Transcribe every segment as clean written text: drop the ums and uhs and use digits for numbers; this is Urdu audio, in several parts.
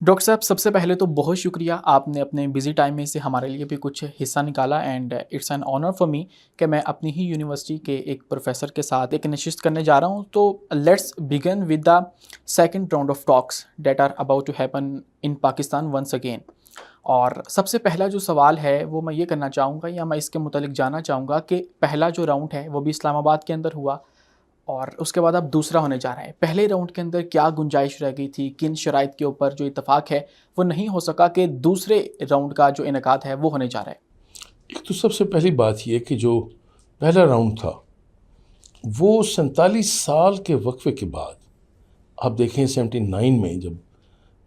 ڈاکٹر صاحب، سب سے پہلے تو بہت شکریہ، آپ نے اپنے بزی ٹائم میں سے ہمارے لیے بھی کچھ حصہ نکالا and it's an honour for me کہ میں اپنی ہی یونیورسٹی کے ایک پروفیسر کے ساتھ ایک نشست کرنے جا رہا ہوں. تو let's begin with the second round of talks that are about to happen in Pakistan once again. اور سب سے پہلا جو سوال ہے وہ میں یہ کرنا چاہوں گا یا میں اس کے متعلق جاننا چاہوں گا کہ پہلا جو راؤنڈ ہے وہ بھی اسلام آباد کے اندر ہوا اور اس کے بعد اب دوسرا ہونے جا رہا ہے. پہلے راؤنڈ کے اندر کیا گنجائش رہ گئی تھی، کن شرائط کے اوپر جو اتفاق ہے وہ نہیں ہو سکا کہ دوسرے راؤنڈ کا جو انعقاد ہے وہ ہونے جا رہا ہے؟ ایک تو سب سے پہلی بات یہ کہ جو پہلا راؤنڈ تھا وہ 47 سال کے وقفے کے بعد، آپ دیکھیں 79 میں جب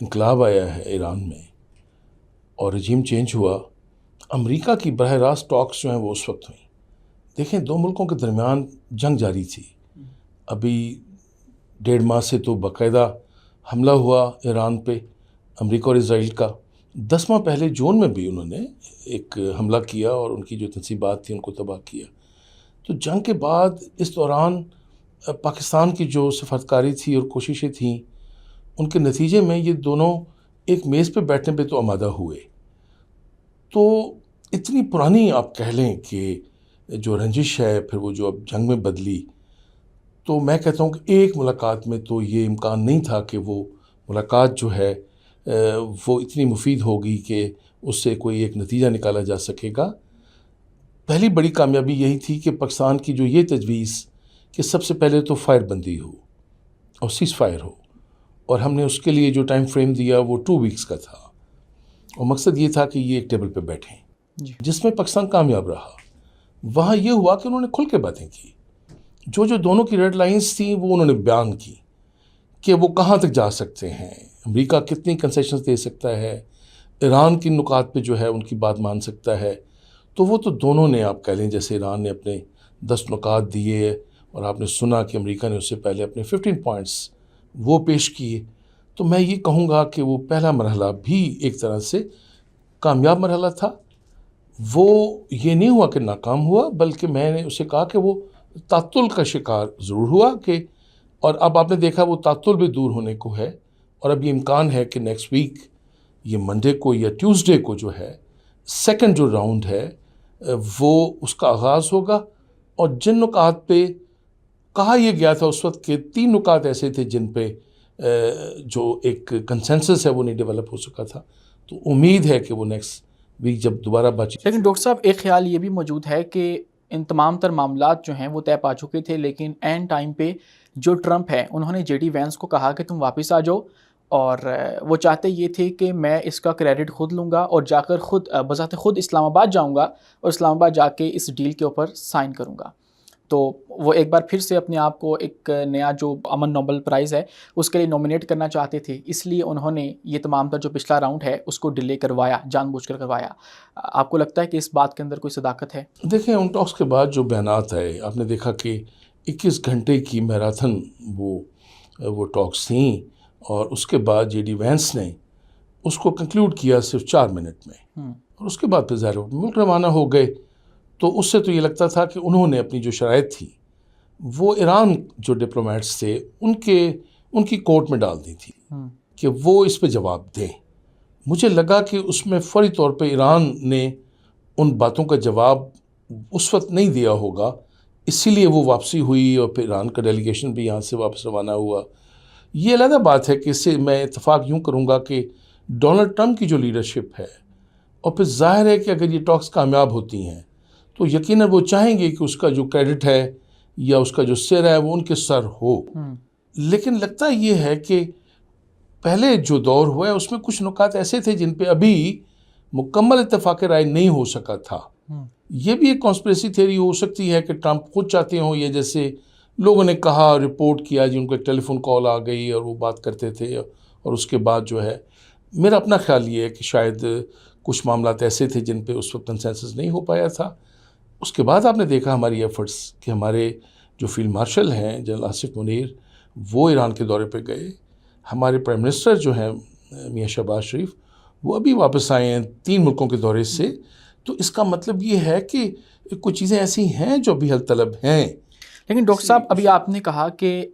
انقلاب آیا ہے ایران میں اور رجیم چینج ہوا، امریکہ کی براہ راست ٹاکس جو ہیں وہ اس وقت ہوئیں. دیکھیں دو ملکوں کے درمیان جنگ جاری تھی. ابھی 1.5 ماہ سے تو باقاعدہ حملہ ہوا ایران پہ امریکہ اور اسرائیل کا. 10 ماہ پہلے جون میں بھی انہوں نے ایک حملہ کیا اور ان کی جو تنصیبات تھیں ان کو تباہ کیا. تو جنگ کے بعد اس دوران پاکستان کی جو سفارتکاری تھی اور کوششیں تھیں، ان کے نتیجے میں یہ دونوں ایک میز پہ بیٹھنے پہ تو آمادہ ہوئے. تو اتنی پرانی آپ کہہ لیں کہ جو رنجش ہے پھر وہ جو اب جنگ میں بدلی، تو میں کہتا ہوں کہ ایک ملاقات میں تو یہ امکان نہیں تھا کہ وہ ملاقات جو ہے وہ اتنی مفید ہوگی کہ اس سے کوئی ایک نتیجہ نکالا جا سکے گا. پہلی بڑی کامیابی یہی تھی کہ پاکستان کی جو یہ تجویز کہ سب سے پہلے تو فائر بندی ہو اور سیز فائر ہو، اور ہم نے اس کے لیے جو ٹائم فریم دیا وہ 2 ویکس کا تھا، اور مقصد یہ تھا کہ یہ ایک ٹیبل پہ بیٹھیں، جس میں پاکستان کامیاب رہا. وہاں یہ ہوا کہ انہوں نے کھل کے باتیں کی. جو دونوں کی ریڈ لائنز تھیں وہ انہوں نے بیان کی کہ وہ کہاں تک جا سکتے ہیں، امریکہ کتنی کنسیشنز دے سکتا ہے، ایران کی نکات پہ جو ہے ان کی بات مان سکتا ہے. تو وہ تو دونوں نے، آپ کہہ لیں جیسے ایران نے اپنے 10 نکات دیے اور آپ نے سنا کہ امریکہ نے اس سے پہلے اپنے 15 پوائنٹس وہ پیش کیے. تو میں یہ کہوں گا کہ وہ پہلا مرحلہ بھی ایک طرح سے کامیاب مرحلہ تھا. وہ یہ نہیں ہوا کہ ناکام ہوا، بلکہ میں نے اسے کہا کہ وہ تعطل کا شکار ضرور ہوا کہ، اور اب آپ نے دیکھا وہ تعطل بھی دور ہونے کو ہے، اور اب یہ امکان ہے کہ نیکسٹ ویک یہ منڈے کو یا ٹیوزڈے کو جو ہے سیکنڈ جو راؤنڈ ہے وہ اس کا آغاز ہوگا. اور جن نکات پہ کہا یہ گیا تھا اس وقت کہ 3 نکات ایسے تھے جن پہ جو ایک کنسنسس ہے وہ نہیں ڈیولپ ہو سکا تھا، تو امید ہے کہ وہ نیکسٹ ویک جب دوبارہ لیکن ڈاکٹر صاحب ایک خیال یہ بھی موجود ہے کہ ان تمام تر معاملات جو ہیں وہ طے پا چکے تھے، لیکن اینڈ ٹائم پہ جو ٹرمپ ہے انہوں نے جے ڈی وینس کو کہا کہ تم واپس آ جاؤ، اور وہ چاہتے یہ تھے کہ میں اس کا کریڈٹ خود لوں گا اور جا کر خود بذات خود اسلام آباد جاؤں گا اور اسلام آباد جا کے اس ڈیل کے اوپر سائن کروں گا. تو وہ ایک بار پھر سے اپنے آپ کو ایک نیا جو امن نوبل پرائز ہے اس کے لیے نومینیٹ کرنا چاہتے تھے، اس لیے انہوں نے یہ تمام تر جو پچھلا راؤنڈ ہے اس کو ڈیلے کروایا، جان بوجھ کر کروایا. آپ کو لگتا ہے کہ اس بات کے اندر کوئی صداقت ہے؟ دیکھیں ان ٹاکس کے بعد جو بیانات آئے، آپ نے دیکھا کہ 21 گھنٹے کی میراتھن وہ ٹاکس تھیں، اور اس کے بعد جے ڈی وینس نے اس کو کنکلیوڈ کیا صرف 4 منٹ میں، اور اس کے بعد پھر ظاہر ملک روانہ ہو گئے. تو اس سے تو یہ لگتا تھا کہ انہوں نے اپنی جو شرائط تھی وہ ایران جو ڈپلومیٹس تھے ان کی کورٹ میں ڈال دی تھی کہ وہ اس پہ جواب دیں. مجھے لگا کہ اس میں فوری طور پہ ایران نے ان باتوں کا جواب اس وقت نہیں دیا ہوگا، اسی لیے وہ واپسی ہوئی اور پھر ایران کا ڈیلیگیشن بھی یہاں سے واپس روانہ ہوا. یہ علیحدہ بات ہے کہ اس سے میں اتفاق یوں کروں گا کہ ڈونلڈ ٹرمپ کی جو لیڈرشپ ہے، اور پھر ظاہر ہے کہ اگر یہ ٹاکس کامیاب ہوتی ہیں تو یقیناً وہ چاہیں گے کہ اس کا جو کریڈٹ ہے یا اس کا جو سر ہے وہ ان کے سر ہو. لیکن لگتا یہ ہے کہ پہلے جو دور ہوا ہے اس میں کچھ نکات ایسے تھے جن پہ ابھی مکمل اتفاق رائے نہیں ہو سکا تھا. یہ بھی ایک کانسپریسی تھیوری ہو سکتی ہے کہ ٹرمپ خود چاہتے ہوں، یہ جیسے لوگوں نے کہا رپورٹ کیا جن کو ایک ٹیلی فون کال آ گئی اور وہ بات کرتے تھے، اور اس کے بعد جو ہے میرا اپنا خیال یہ ہے کہ شاید کچھ معاملات ایسے تھے جن پہ اس وقت کنسنسس نہیں ہو پایا تھا. اس کے بعد آپ نے دیکھا ہماری ایفرٹس کہ ہمارے جو فیلڈ مارشل ہیں جنرل آصف منیر وہ ایران کے دورے پہ گئے، ہمارے پرائم منسٹر جو ہیں میاں شہباز شریف وہ ابھی واپس آئے ہیں 3 ملکوں کے دورے سے. تو اس کا مطلب یہ ہے کہ کچھ چیزیں ایسی ہیں جو ابھی حل طلب ہیں. لیکن ڈاکٹر صاحب ابھی آپ نے کہا کہ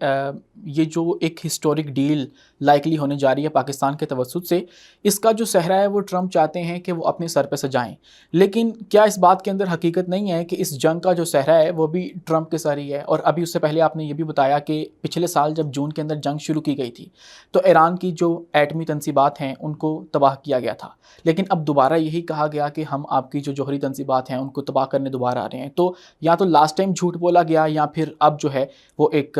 یہ جو ایک ہسٹورک ڈیل لائکلی ہونے جا رہی ہے پاکستان کے توسط سے، اس کا جو صحرا ہے وہ ٹرمپ چاہتے ہیں کہ وہ اپنے سر پہ سجائیں، لیکن کیا اس بات کے اندر حقیقت نہیں ہے کہ اس جنگ کا جو صحرا ہے وہ بھی ٹرمپ کے سر ہی ہے؟ اور ابھی اس سے پہلے آپ نے یہ بھی بتایا کہ پچھلے سال جب جون کے اندر جنگ شروع کی گئی تھی تو ایران کی جو ایٹمی تنصیبات ہیں ان کو تباہ کیا گیا تھا، لیکن اب دوبارہ یہی کہا گیا کہ ہم آپ کی جو جوہری تنصیبات ہیں ان کو تباہ کرنے دوبارہ آ رہے ہیں۔ تو یا تو لاسٹ ٹائم جھوٹ بولا گیا یا پھر اب جو ہے وہ ایک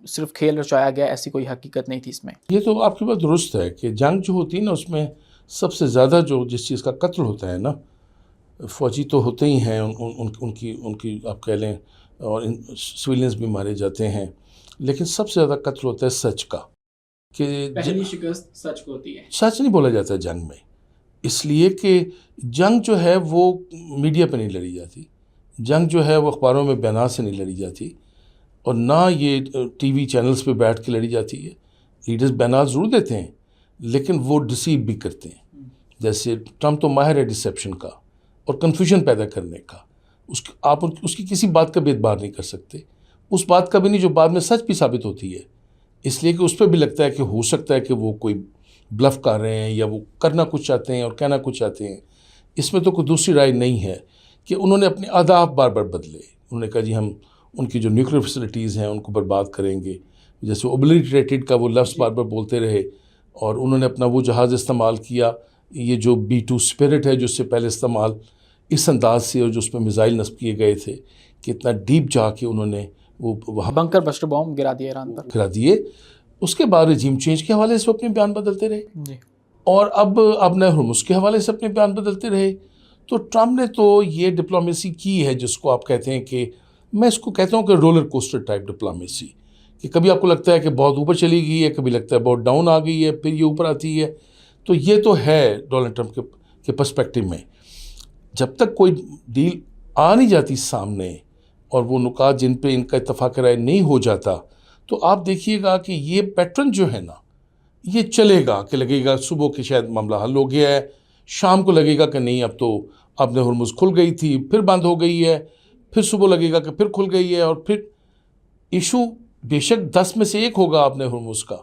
صرف کھیل رچایا گیا، ایسی کوئی حقیقت نہیں تھی اس میں۔ یہ تو آپ کی بات درست ہے کہ جنگ جو ہوتی ہے نا، اس میں سب سے زیادہ جس چیز کا قتل ہوتا ہے نا، فوجی تو ہوتے ہی ہیں، ان کی آپ کہہ لیں، اور سویلینز بھی مارے جاتے ہیں، لیکن سب سے زیادہ قتل ہوتا ہے سچ کا، کہ پہلی شکست سچ کو ہوتی ہے۔ سچ نہیں بولا جاتا جنگ میں، اس لیے کہ جنگ جو ہے وہ میڈیا پہ نہیں لڑی جاتی، جنگ جو ہے وہ اخباروں میں بیانات سے نہیں لڑی جاتی، اور نہ یہ ٹی وی چینلز پہ بیٹھ کے لڑی جاتی ہے۔ لیڈرز بیانات ضرور دیتے ہیں لیکن وہ ڈسیو بھی کرتے ہیں، جیسے ٹرمپ تو ماہر ہے ڈسیپشن کا اور کنفیوژن پیدا کرنے کا، آپ اس کی کسی بات کا بھی اعتبار نہیں کر سکتے، اس بات کا بھی نہیں جو بعد میں سچ بھی ثابت ہوتی ہے، اس لیے کہ اس پہ بھی لگتا ہے کہ ہو سکتا ہے کہ وہ کوئی بلف کر رہے ہیں یا وہ کرنا کچھ چاہتے ہیں اور کہنا کچھ چاہتے ہیں۔ اس میں تو کوئی دوسری رائے نہیں ہے کہ انہوں نے اپنے اہداف بار بار بدلے، انہوں نے کہا جی ہم ان کی جو نیوکلیر فیسلٹیز ہیں ان کو برباد کریں گے، جیسے اوبلیٹریٹڈ کا وہ لفظ بار بار بولتے رہے، اور انہوں نے اپنا وہ جہاز استعمال کیا، یہ جو B-2 اسپرٹ ہے جو اس سے پہلے استعمال اس انداز سے، اور جو اس میں میزائل نصب کیے گئے تھے کہ اتنا ڈیپ جا کے انہوں نے وہ وہاں بنکر بسٹر بام گرا دیا ایران پر، گرا دیے۔ اس کے بعد رجیم چینج کے حوالے سے وہ اپنے بیان بدلتے رہے، جی، اور اب نئے ہرمز کے حوالے سے اپنے بیان بدلتے رہے۔ تو ٹرمپ نے تو یہ ڈپلومیسی کی ہے جس کو آپ کہتے ہیں کہ میں اس کو کہتا ہوں کہ رولر کوسٹر ٹائپ ڈپلومیسی، کہ کبھی آپ کو لگتا ہے کہ بہت اوپر چلی گئی ہے، کبھی لگتا ہے بہت ڈاؤن آ گئی ہے، پھر یہ اوپر آتی ہے۔ تو یہ تو ہے ڈونلڈ ٹرمپ کے پرسپیکٹو میں، جب تک کوئی ڈیل آ نہیں جاتی سامنے اور وہ نکات جن پہ ان کا اتفاق رائے نہیں ہو جاتا، تو آپ دیکھیے گا کہ یہ پیٹرن جو ہے نا یہ چلے گا، کہ لگے گا صبح کے شاید معاملہ حل ہو گیا ہے، شام کو لگے گا کہ نہیں اب تو اب نے ہرمز کھل گئی تھی پھر بند ہو گئی ہے، پھر صبح لگے گا کہ پھر کھل گئی ہے، اور پھر ایشو بے شک 10 میں سے 1 ہوگا آپ نے ہرمز کا،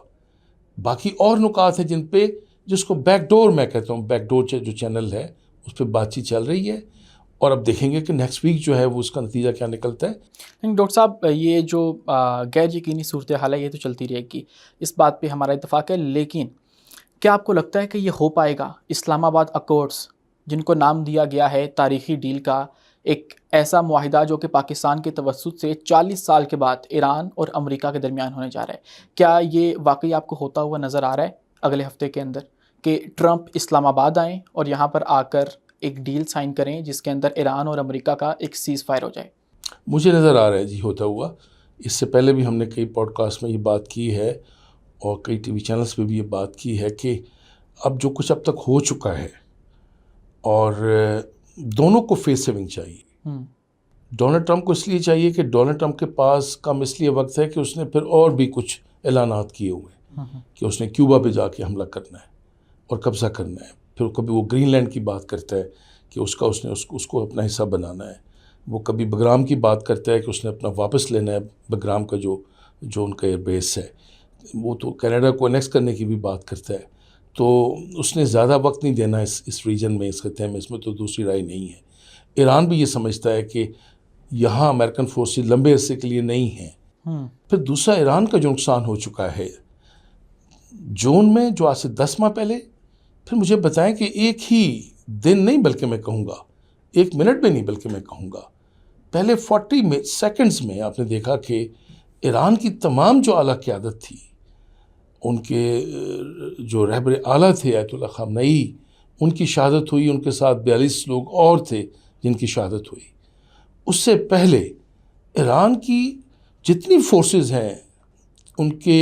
باقی اور نکات ہیں جن پہ، جس کو بیک ڈور میں کہتا ہوں، بیک ڈور جو چینل ہے اس پہ بات چیت چل رہی ہے، اور اب دیکھیں گے کہ نیکسٹ ویک جو ہے وہ اس کا نتیجہ کیا نکلتا ہے۔ لیکن ڈاکٹر صاحب یہ جو غیر یقینی صورتحال ہے یہ تو چلتی رہے گی، اس بات پہ ہمارا اتفاق ہے، لیکن کیا آپ کو لگتا ہے کہ یہ ہو پائے گا اسلام آباد اکارڈز، جن کو نام دیا گیا ہے تاریخی ڈیل کا، ایک ایسا معاہدہ جو کہ پاکستان کے توسط سے 40 سال کے بعد ایران اور امریکہ کے درمیان ہونے جا رہا ہے، کیا یہ واقعی آپ کو ہوتا ہوا نظر آ رہا ہے اگلے ہفتے کے اندر کہ ٹرمپ اسلام آباد آئیں اور یہاں پر آ کر ایک ڈیل سائن کریں جس کے اندر ایران اور امریکہ کا ایک سیز فائر ہو جائے؟ مجھے نظر آ رہا ہے جی ہوتا ہوا، اس سے پہلے بھی ہم نے کئی پوڈ کاسٹ میں یہ بات کی ہے اور کئی ٹی وی چینلز پہ بھی یہ بات کی ہے کہ اب جو کچھ اب تک ہو چکا ہے، اور دونوں کو فیس سیونگ چاہیے۔ ڈونلڈ ٹرمپ کو اس لیے چاہیے کہ ڈونلڈ ٹرمپ کے پاس کم اس لیے وقت ہے کہ اس نے پھر اور بھی کچھ اعلانات کیے ہوئے ہیں کہ اس نے کیوبا پہ جا کے حملہ کرنا ہے اور قبضہ کرنا ہے، پھر کبھی وہ گرین لینڈ کی بات کرتا ہے کہ اس کو اپنا حصہ بنانا ہے، وہ کبھی بگرام کی بات کرتا ہے کہ اس نے اپنا واپس لینا ہے، بگرام کا جو ان کا ایئر بیس ہے، وہ تو کینیڈا کو انیکس کرنے کی بھی بات کرتا ہے۔ تو اس نے زیادہ وقت نہیں دینا اس ریجن میں، اس خطے میں، اس میں تو دوسری رائے نہیں ہے۔ ایران بھی یہ سمجھتا ہے کہ یہاں امریکن فورسز لمبے عرصے کے لیے نہیں ہیں۔ پھر دوسرا ایران کا جو نقصان ہو چکا ہے جون میں، جو آج سے 10 ماہ پہلے، پھر مجھے بتائیں کہ ایک ہی دن نہیں بلکہ میں کہوں گا 1 منٹ بھی نہیں بلکہ میں کہوں گا پہلے 40 سیکنڈز میں آپ نے دیکھا کہ ایران کی تمام جو اعلیٰ قیادت تھی، ان کے جو رہبر اعلیٰ تھے آیت اللہ خامنئی، ان کی شہادت ہوئی، ان کے ساتھ 42 لوگ اور تھے جن کی شہادت ہوئی۔ اس سے پہلے ایران کی جتنی فورسز ہیں، ان کے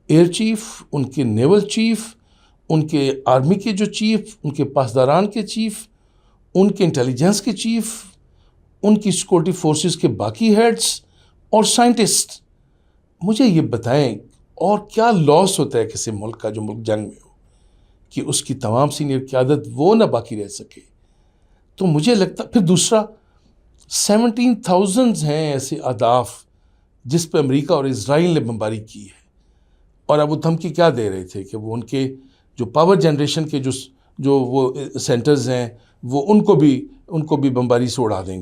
ایئر چیف، ان کے نیول چیف، ان کے آرمی کے جو چیف، ان کے پاسداران کے چیف، ان کے انٹیلیجنس کے چیف، ان کی سیکورٹی فورسز کے باقی ہیڈز اور سائنٹسٹ، مجھے یہ بتائیں اور کیا لاس ہوتا ہے کسی ملک کا جو ملک جنگ میں ہو، کہ اس کی تمام سینئر قیادت وہ نہ باقی رہ سکے۔ تو مجھے لگتا پھر دوسرا 17,000 ہیں ایسے اہداف جس پہ امریکہ اور اسرائیل نے بمباری کی ہے. اور اب وہ دھمکی کیا دے رہے تھے کہ وہ ان کے جو پاور جنریشن کے جو وہ سینٹرز ہیں وہ ان کو بھی بمباری سے اڑا دیں گے.